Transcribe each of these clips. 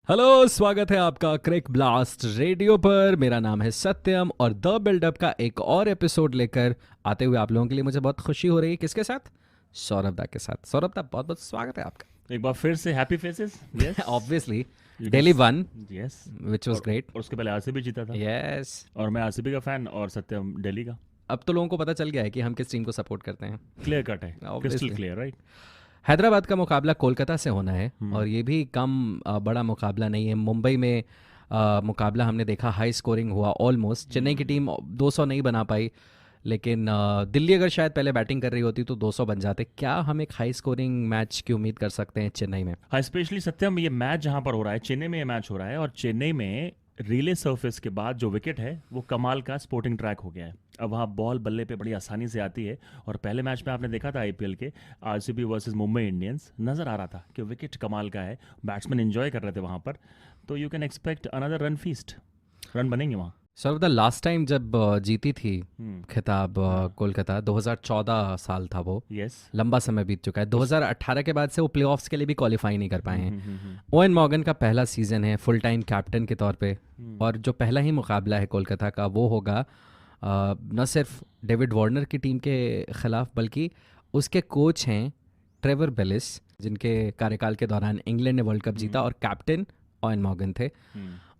Hello, स्वागत है आपका क्रिक ब्लास्ट रेडियो पर। मेरा नाम है सत्यम और द बिल्डअप का एक और एपिसोड लेकर आते हुए आप लोगों के लिए मुझे बहुत खुशी हो रही है। किसके साथ? सौरभ दा के साथ। सौरभ दा, बहुत बहुत स्वागत है आपका। एक बार फिर से happy faces. Yes obviously You Delhi just- one, yes which was great. और उसके पहले आरसीबी जीता था यस, और मैं आरसीबी का फैन और सत्यम दिल्ली का। अब तो लोगों को पता चल गया है कि हम किस टीम को सपोर्ट करते हैं। क्लियर कट है, crystal Obviously. Clear, right. Hyderabad का मुकाबला कोलकाता से होना है और ये भी कम बड़ा मुकाबला नहीं है। मुंबई में मुकाबला हमने देखा, हाई स्कोरिंग हुआ ऑलमोस्ट। चेन्नई की टीम 200 नहीं बना पाई, लेकिन दिल्ली अगर शायद पहले बैटिंग कर रही होती तो 200 बन जाते। क्या हम एक हाई स्कोरिंग मैच की उम्मीद कर सकते हैं चेन्नई में? हाँ, स्पेशली सत्यम, ये मैच जहाँ पर हो रहा है, चेन्नई में ये मैच हो रहा है और चेन्नई में रिले सरफेस के बाद जो विकेट है वो कमाल का स्पोर्टिंग ट्रैक हो गया है। अब वहाँ बॉल बल्ले पे बड़ी आसानी से आती है और पहले मैच में आपने देखा था आईपीएल के आरसीबी वर्सेस मुंबई इंडियंस, नज़र आ रहा था कि विकेट कमाल का है, बैट्समैन एंजॉय कर रहे थे वहाँ पर। तो you can expect another run feast, run बनेंगे वहाँ। सर, द लास्ट टाइम जब जीती थी खिताब कोलकाता, 2014 साल था वो। यस। लंबा समय बीत चुका है। 2018 के बाद से वो प्लेऑफ्स के लिए भी क्वालिफाई नहीं कर पाए हैं। ओवेन मॉर्गन का पहला सीजन है फुल टाइम कैप्टन के तौर पे, और जो पहला ही मुकाबला है कोलकाता का वो होगा न सिर्फ डेविड वार्नर की टीम के खिलाफ, बल्कि उसके कोच हैं ट्रेवर बेलिस, जिनके कार्यकाल के दौरान इंग्लैंड ने वर्ल्ड कप जीता और कैप्टन ओवेन मॉर्गन थे।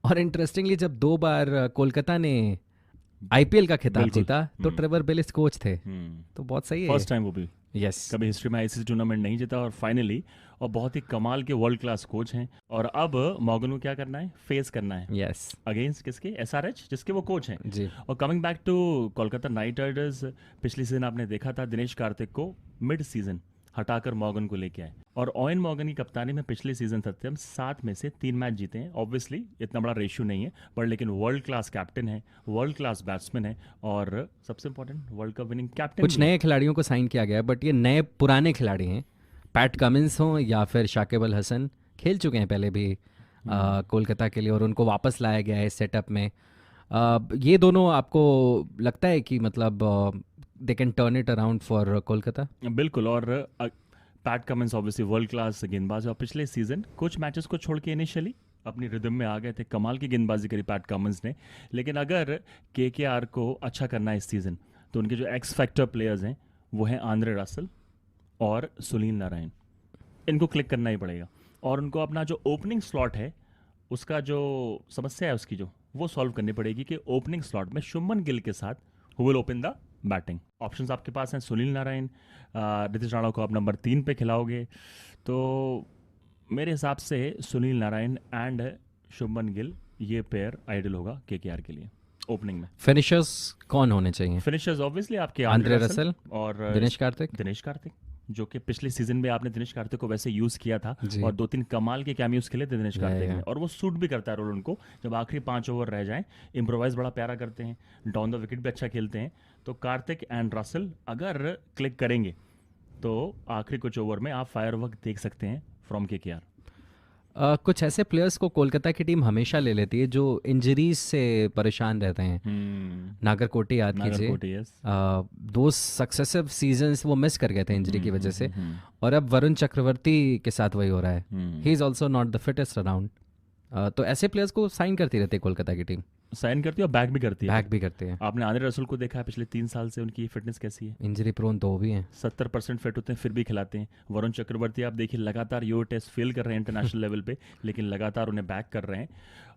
और इंटरेस्टिंगली जब 2 बार कोलकाता ने आईपीएल का खिताब बिल्कुल। जीता तो ट्रेवर बेलिस कोच थे। तो बहुत सही है। फर्स्ट टाइम वो भी, यस, कभी हिस्ट्री में आईसीसी टूर्नामेंट नहीं जीता और फाइनली, और बहुत ही कमाल के वर्ल्ड क्लास कोच हैं। और अब मॉर्गन को क्या करना है, फेस करना है यस अगेंस्ट किसके, एसआरएच, जिसके वो कोच हैं। जी। और coming back to Kolkata Knight Riders, पिछले सीजन आपने देखा था दिनेश कार्तिक को मिड सीजन हटाकर मॉर्गन को लेके आए और ओवेन मॉर्गन की कप्तानी में पिछले सीजन सत्यम 7 में से 3 मैच जीते हैं। ऑब्वियसली इतना बड़ा रेशियो नहीं है, पर लेकिन वर्ल्ड क्लास कैप्टन है, वर्ल्ड क्लास बैट्समैन है और सबसे important world cup winning captain. कुछ नए खिलाड़ियों को साइन किया गया है, बट ये नए पुराने खिलाड़ी हैं। पैट कमिंस हों या फिर शाकिब अल हसन, खेल चुके हैं पहले भी कोलकाता के लिए और उनको वापस लाया गया है इस सेटअप में। ये दोनों आपको लगता है कि मतलब they can turn it around for Kolkata? बिल्कुल। और PAT Cummins obviously world class गेंदबाज है और पिछले सीजन कुछ मैचेस को छोड़ के इनिशियली अपनी रिदम में आ गए थे। कमाल की गेंदबाजी करी पैट कमिंस ने। लेकिन अगर केकेआर को अच्छा करना है इस सीजन तो उनके जो एक्स फैक्टर प्लेयर्स हैं वो हैं आंद्रे रसल और सुनील नारायण। इनको क्लिक करना ही पड़ेगा और उनको अपना जो ओपनिंग स्लॉट है उसका जो समस्या है उसकी जो वो सॉल्व करनी पड़ेगी कि ओपनिंग स्लॉट में शुभमन गिल के साथ who will open the batting. Options आपके पास हैं सुनील नारायण, ऋतिक राणा को आप नंबर 3 पे खिलाओगे तो मेरे हिसाब से सुनील नारायण एंड शुभमन गिल ये पेयर आइडियल होगा केकेआर के लिए ओपनिंग में। फिनिशर्स कौन होने चाहिए? फिनिशर्स ऑब्वियसली आपके आंद्रे रसल और दिनेश कार्तिक। दिनेश कार्तिक, जो कि पिछले सीजन में आपने दिनेश कार्तिक को वैसे यूज किया था जी। और 2-3 कमाल के कैमियोज खेले थे दिनेश कार्तिक ने या। और वो सूट भी करता है रोल उनको। जब आखिरी 5 ओवर रह जाएं, इम्प्रोवाइज बड़ा प्यारा करते हैं, डाउन द विकेट भी अच्छा खेलते हैं। तो कार्तिक एंड रसल अगर क्लिक करेंगे तो आखिरी कुछ ओवर में आप फायरवर्क देख सकते हैं फ्रॉम केकेआर। कुछ ऐसे प्लेयर्स को कोलकाता की टीम हमेशा ले लेती है जो इंजरीज से परेशान रहते हैं। नागरकोटी याद कीजिए, नागरकोटी, yes। 2 सक्सेसिव सीजन्स वो मिस कर गए थे इंजरी की वजह से। और अब वरुण चक्रवर्ती के साथ वही हो रहा है। He is also not the fittest around. तो ऐसे प्लेयर्स को साइन करती रहती है कोलकाता की टीम। साइन करती है और बैक भी करती है। बैक भी करते हैं। आपने आंद्रे रसल को देखा है पिछले 3 साल से उनकी फिटनेस कैसी है। इंजरी प्रोन तो वो भी हैं। 70% फिट होते हैं फिर भी खिलाते हैं। वरुण चक्रवर्ती आप देखिए लगातार यो टेस्ट फेल कर रहे हैं इंटरनेशनल लेवल पे, लेकिन लगातार उन्हें बैक कर रहे हैं।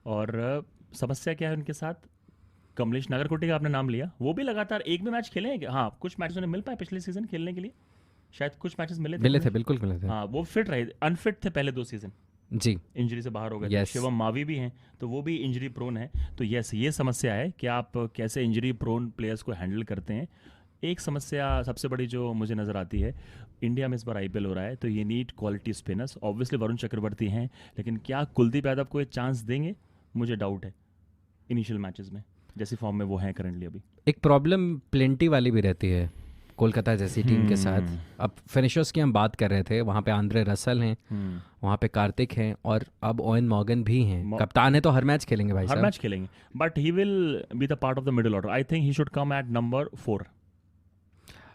और समस्या क्या है उनके साथ, कमलेश नागरकोटी का आपने नाम लिया, वो भी लगातार एक भी मैच खेले हैं। हाँ, कुछ मैचेस उन्हें मिल पाए पिछले सीजन खेलने के लिए, शायद कुछ मैचेस मिले थे। बिल्कुल मिले थे। हाँ, वो फिट रहे, अनफिट थे पहले 2 सीजन, जी। इंजरी से बाहर हो गए। Yes. शिवम मावी भी हैं तो वो भी इंजरी प्रोन है। तो यस, ये समस्या है कि आप कैसे इंजरी प्रोन प्लेयर्स को हैंडल करते हैं। एक समस्या सबसे बड़ी जो मुझे नज़र आती है, इंडिया में इस बार आईपीएल हो रहा है तो ये need quality spinners. Obviously Varun Chakravarthy हैं, लेकिन क्या कुलदीप यादव को एक चांस देंगे, मुझे डाउट है इनिशियल मैचेस में, जैसी फॉर्म में वो हैं करंटली अभी। एक प्रॉब्लम प्लेंटी वाली भी रहती है कोलकाता जैसी टीम के साथ। अब फिनिशर्स की हम बात कर रहे थे, वहाँ पे आंद्रे रसल हैं, वहाँ पे कार्तिक हैं और अब ओवेन मॉर्गन भी हैं। कप्तान है तो हर मैच खेलेंगे भाई साहब। हर मैच खेलेंगे, but he will be the part of the middle order. I think he should come at number 4।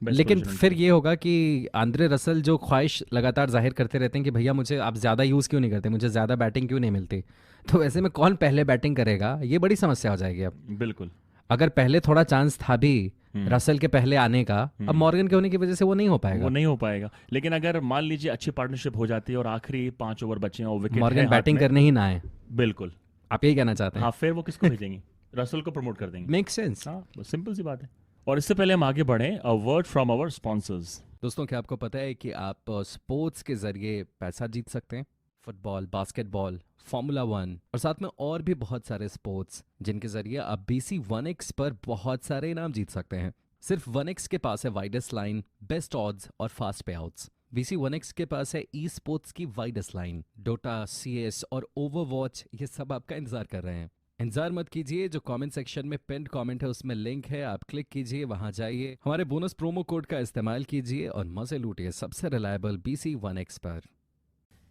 Best लेकिन position फिर उनकी। ये होगा कि आंद्रे रसल जो ख्वाहिश लगातार जाहिर करते रहते हैं कि भैया मुझे आप ज़्यादा यूज़ क्यों नहीं करते, मुझे ज़्यादा बैटिंग क्यों नहीं मिलती, तो ऐसे में कौन पहले बैटिंग करेगा, ये बड़ी समस्या हो जाएगी अब। बिल्कुल। अगर पहले थोड़ा चांस था भी हम्म, रसल के पहले आने का, अब हम्म। मॉर्गन के होने की वजह से वो नहीं हो वो पाएगा। नहीं हो पाएगा, लेकिन अगर मान लीजिए अच्छी पार्टनरशिप हो जाती है और आखिरी 5 ओवर बचे हैं और विकेट है मॉर्गन हाथ बैटिंग में, करने ही ना आए, बिल्कुल। आप यही कहना चाहते हाँ, हैं? फिर वो किसको भेजेंगे? रसल को प्रमोट कर देंगे। Make sense. हाँ, बस सिंपल सी बात है। और इससे पहले हम आगे बढ़ें, a word from our sponsors. दोस्तों, क्या आपको पता है कि आप स्पोर्ट्स के जरिए पैसा जीत सकते हैं? फुटबॉल, बास्केटबॉल, फार्मूला वन और साथ में और भी बहुत सारे स्पोर्ट्स जिनके जरिए आप BC 1x पर बहुत सारे इनाम जीत सकते हैं। सिर्फ 1x के पास है वाइडेस्ट लाइन, बेस्ट ऑड्स और फास्ट पे आउट्स। BC 1x के पास है ई स्पोर्ट्स की वाइडेस्ट लाइन, डोटा, CS और ओवरवॉच, ये सब आपका इंतजार कर रहे हैं। इंतजार मत कीजिए, जो कमेंट सेक्शन में पिन कमेंट है उसमें लिंक है, आप क्लिक कीजिए, वहां जाइए, हमारे बोनस प्रोमो कोड का इस्तेमाल कीजिए और मजे लूटिए सबसे रिलायबल BC 1x पर।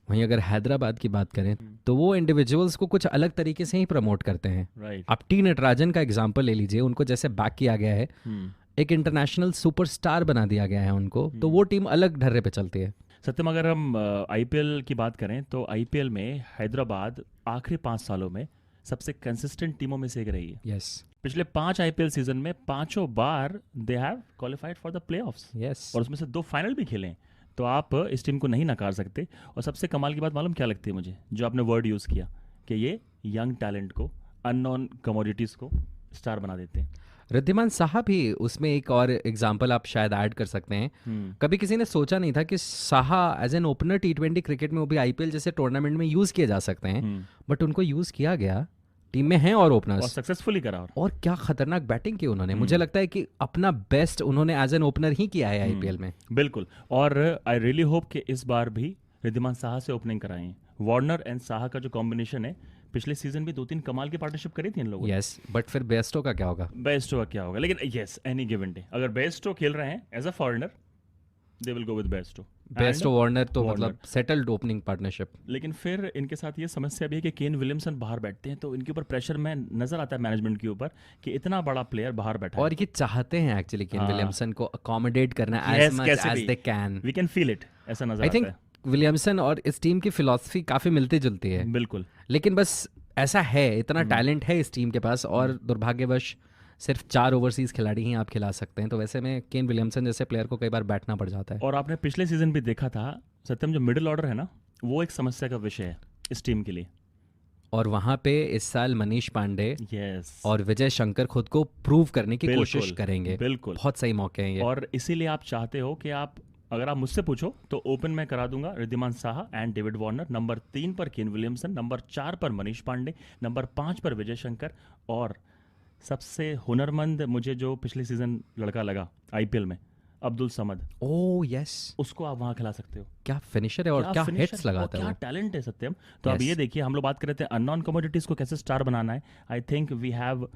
वहीं अगर हैदराबाद की बात करें तो वो इंडिविजुअल्स को कुछ अलग तरीके से ही प्रमोट करते हैं। राइट। आप टी नटराजन का एग्जाम्पल ले लीजिए, उनको जैसे बैक किया गया है, एक इंटरनेशनल सुपरस्टार बना दिया गया है उनको, तो वो टीम अलग ढर्रे पे चलती है। सत्यम, अगर हम IPL की बात करें तो IPL में हैदराबाद आखिरी 5 सालों में सबसे कंसिस्टेंट टीमों में से एक रही है। यस, पिछले 5 IPL सीजन में 5 बार they have qualified for the playoffs, yes. और उसमें से 2 फाइनल भी खेले हैं। तो आप इस टीम को नहीं नकार सकते। और सबसे कमाल की बात मालूम क्या लगती है मुझे, जो आपने वर्ड यूज़ किया कि ये यंग टैलेंट को, अननोन कमोडिटीज़ को स्टार बना देते हैं। रिद्धिमान साहब ही उसमें एक और एग्जाम्पल आप शायद ऐड कर सकते हैं। कभी किसी ने सोचा नहीं था कि Saha as an opener T20 cricket में, वो भी IPL जैसे टूर्नामेंट में यूज़ किए जा सकते हैं, बट उनको यूज़ किया गया, टीम में हैं और और ओपनर्स, सक्सेसफुली करा। और क्या खतरनाक बैटिंग की उन्होंने। मुझे लगता है कि अपना बेस्ट उन्होंने एज एन ओपनर ही किया है IPL में। बिल्कुल। और आई रियली होप कि इस बार भी रिद्धिमान साहा से ओपनिंग कराएं। वार्नर एंड साहा का जो कॉम्बिनेशन है, पिछले सीजन भी 2-3 कमाल की पार्टनरशिप करी थी इन लोगों ने। यस, बट फिर बेस्टो का क्या होगा? बेस्टो का क्या होगा? लेकिन यस, एनी गिवन डे अगर बेस्टो खेल रहे हैं as a foreigner, they will go with Bairstow. Bairstow Warner तो वार्नर। मतलब सेटल्ड ओपनिंग पार्टनरशिप। लेकिन फिर इनके साथ ये समस्या भी है कि केन विलियमसन बाहर बैठते हैं, तो इनके ऊपर प्रेशर में नजर आता है मैनेजमेंट के ऊपर कि इतना बड़ा प्लेयर बाहर बैठा और ये चाहते हैं एक्चुअली केन हाँ। विलियमसन को अकोमोडेट करना Yes, एज मच कैसे एज भी। They can. We can feel it, ऐसा नजर आई आता थिंक है। विलियमसन और इस टीम की फिलॉसफी काफ़ी मिलती जुलती है, बिल्कुल। लेकिन बस ऐसा है, इतना टैलेंट है इस टीम के पास, और दुर्भाग्यवश सिर्फ 4 ओवरसीज खिलाड़ी ही आप खिला सकते हैं, तो वैसे में केन विलियमसन जैसे प्लेयर को कई बार बैठना पड़ जाता है। और आपने पिछले सीजन भी देखा था सत्यम, जो मिडिल ऑर्डर है ना, वो एक समस्या का विषय है इस टीम के लिए। और वहाँ पे इस साल मनीष पांडे यस। और विजय शंकर खुद को प्रूव करने की बिल्कुल, कोशिश करेंगे। बिल्कुल। बहुत सही मौके हैं ये। और इसीलिए आप चाहते हो कि आप, अगर आप मुझसे पूछो तो ओपन में करा दूंगा Wriddhiman Saha and David Warner, number 3 पर केन विलियमसन, नंबर 4 पर मनीष पांडे, नंबर 5 पर विजय शंकर, और सबसे हुनरमंद मुझे जो पिछले सीजन लड़का लगा IPL में, अब्दुल समद, ओह यस, उसको आप वहां खिला सकते हो। क्या फिनिशर है और क्या finisher हिट्स है, और लगाता है क्या वो। टैलेंट है सत्यम। तो अब Yes. ये देखिए, हम लोग बात कर रहे थे अननोन कमोडिटीज को कैसे स्टार बनाना है। I think we have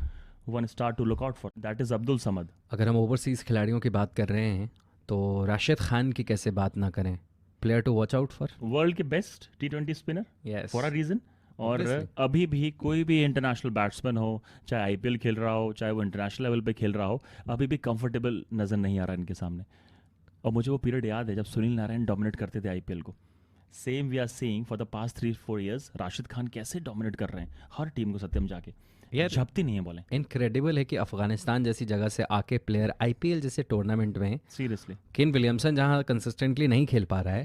one star to look out for, that is Abdul Samad. अगर हम ओवरसीज खिलाड़ियों की बात कर रहे हैं तो राशिद खान की कैसे बात ना करें, player to watch out for. World के best T20 spinner yes, for a reason. और Obviously. अभी भी कोई भी इंटरनेशनल बैट्समैन हो, चाहे IPL खेल रहा हो, चाहे वो इंटरनेशनल लेवल पे खेल रहा हो, अभी भी कंफर्टेबल नजर नहीं आ रहा इनके सामने। और मुझे वो पीरियड याद है जब सुनील नारायण डोमिनेट करते थे IPL को। Same we are seeing for the past 3-4 years, Rashid Khan कैसे डोमिनेट कर रहे हैं हर टीम को सत्यम जाके, यार झपती नहीं है बोले। इनक्रेडिबल है कि अफगानिस्तान जैसी जगह से आके प्लेयर IPL जैसे टूर्नामेंट में, सीरियसली। केन विलियमसन जहां कंसिस्टेंटली नहीं खेल पा रहा है,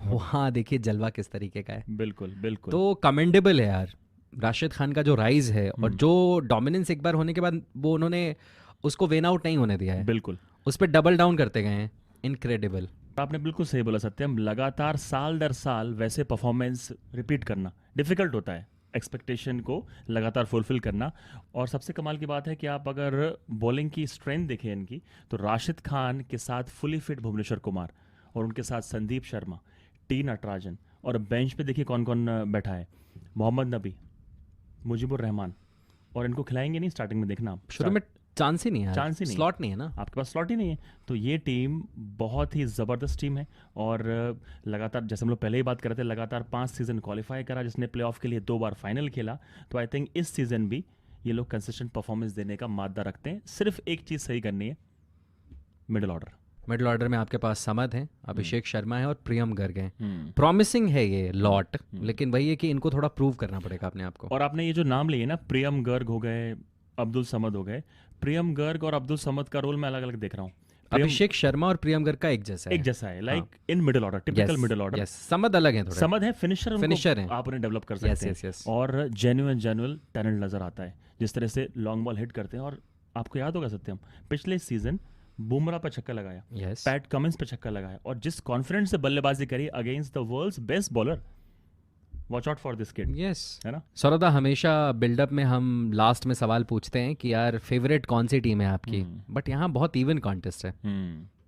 वहाँ देखिए जलवा किस तरीके का है। बिल्कुल, बिल्कुल। तो कमेंडेबल है यार राशिद खान का जो राइज है, और जो डोमिनेंस एक बार होने के बाद वो उन्होंने उसको वेन आउट नहीं होने दिया है, बिल्कुल। उस पर डबल डाउन करते गए हैं। इनक्रेडिबल। आपने बिल्कुल सही बोला सत्यम, लगातार साल दर साल वैसे परफॉर्मेंस रिपीट करना डिफिकल्ट होता है, एक्सपेक्टेशन को लगातार फुलफिल करना। और सबसे कमाल की बात है कि आप अगर बॉलिंग की स्ट्रेंथ देखें इनकी, तो राशिद खान के साथ फुली फिट भुवनेश्वर कुमार, और उनके साथ संदीप शर्मा, टी नटराजन, और बेंच पे देखिए कौन कौन बैठा है, मोहम्मद नबी, मुजीबुर रहमान। और इनको खिलाएंगे नहीं स्टार्टिंग में, देखना आप। शुरू में चांस ही नहीं है, चांस ही नहीं, स्लॉट नहीं है ना आपके पास, स्लॉट ही नहीं है। तो ये टीम बहुत ही ज़बरदस्त टीम है। और लगातार, जैसे हम लोग पहले ही बात कर रहे थे, लगातार 5 सीजन क्वालिफाई करा, जिसने प्लेऑफ के लिए 2 बार फाइनल खेला। तो आई थिंक इस सीजन भी ये लोग कंसिस्टेंट परफॉर्मेंस देने का मादा रखते हैं। सिर्फ एक चीज़ सही करनी है, मिडिल ऑर्डर। मिडिल ऑर्डर में आपके पास समद हैं, अभिषेक शर्मा है और प्रियम गर्ग हैं। प्रॉमिसिंग है ये लॉट, लेकिन वही है कि इनको थोड़ा प्रूव करना पड़ेगा अपने आप को। और आपने ये जो नाम लिए ना, प्रियम गर्ग हो गए, अब्दुल समद हो गए, प्रियम गर्ग और अब्दुल समद का रोल मैं अलग अलग देख रहा हूँ। अभिषेक शर्मा और प्रियम गर्ग का एक जैसा है, एक जैसा है, like in middle order, typical middle order. Yes, Samad अलग है थोड़ा, समद है फिनिशर, फिनिशर है, आप उन्हें डेवलप कर सकते हैं। और जेन्युइन टैलेंट नजर आता है, जिस तरह से लॉन्ग बॉल हिट करते हैं। और आपको याद होगा सत्यम, पिछले सीजन बुमराह पर छक्का लगाया, पैट कमिंस पे छक्का लगाया, और जिस कॉन्फिडेंस से बल्लेबाजी करी against the world's best bowler. Watch out for this kid. Yes, है ना सौरभ, हमेशा बिल्डअप में हम लास्ट में सवाल पूछते हैं कि यार फेवरेट कौन सी टीम है आपकी, बट यहाँ बहुत इवन कॉन्टेस्ट है।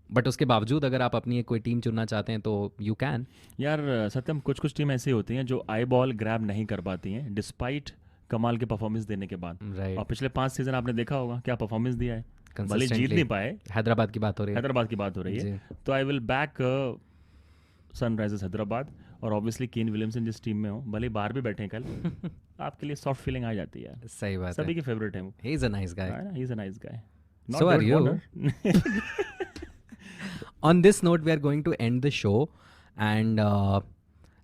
बट उसके बावजूद अगर आप अपनी एक कोई टीम चुनना चाहते हैं तो यू कैन। यार सत्यम, कुछ टीम ऐसी होती हैं जो आई बॉल ग्रैब नहीं कर पाती हैं डिस्पाइट कमाल के परफॉर्मेंस देने के बाद। राइट। और पिछले 5 सीजन आपने देखा होगा क्या परफॉर्मेंस दिया है, भले जीत नहीं पाए। हैदराबाद की बात हो रही है, तो I will back Sunrisers Hyderabad. और ऑब्वियसली केन विलियमसन जिस टीम में हो, भले बाहर भी बैठे कल, आपके लिए सॉफ्ट फीलिंग आ जाती है। सही बात है, सभी की फेवरेट है वो। He is a nice guy, he is a nice guy. So are you. On this note we are going to end the show, and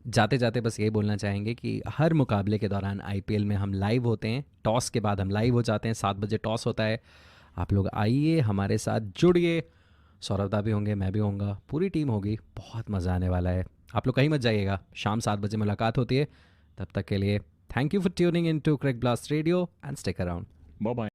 जाते जाते बस ये बोलना चाहेंगे कि हर मुकाबले के दौरान आईपीएल में हम लाइव होते हैं, टॉस के बाद हम लाइव हो जाते हैं, 7 बजे टॉस होता है। आप लोग आइए, हमारे साथ जुड़िए, सौरभदा भी होंगे, मैं भी होऊंगा, पूरी टीम होगी, बहुत मज़ा आने वाला है। आप लोग कहीं मत जाइएगा, शाम 7 बजे मुलाकात होती है। तब तक के लिए thank you for tuning in to Crick Blast radio and stick around. Bye bye.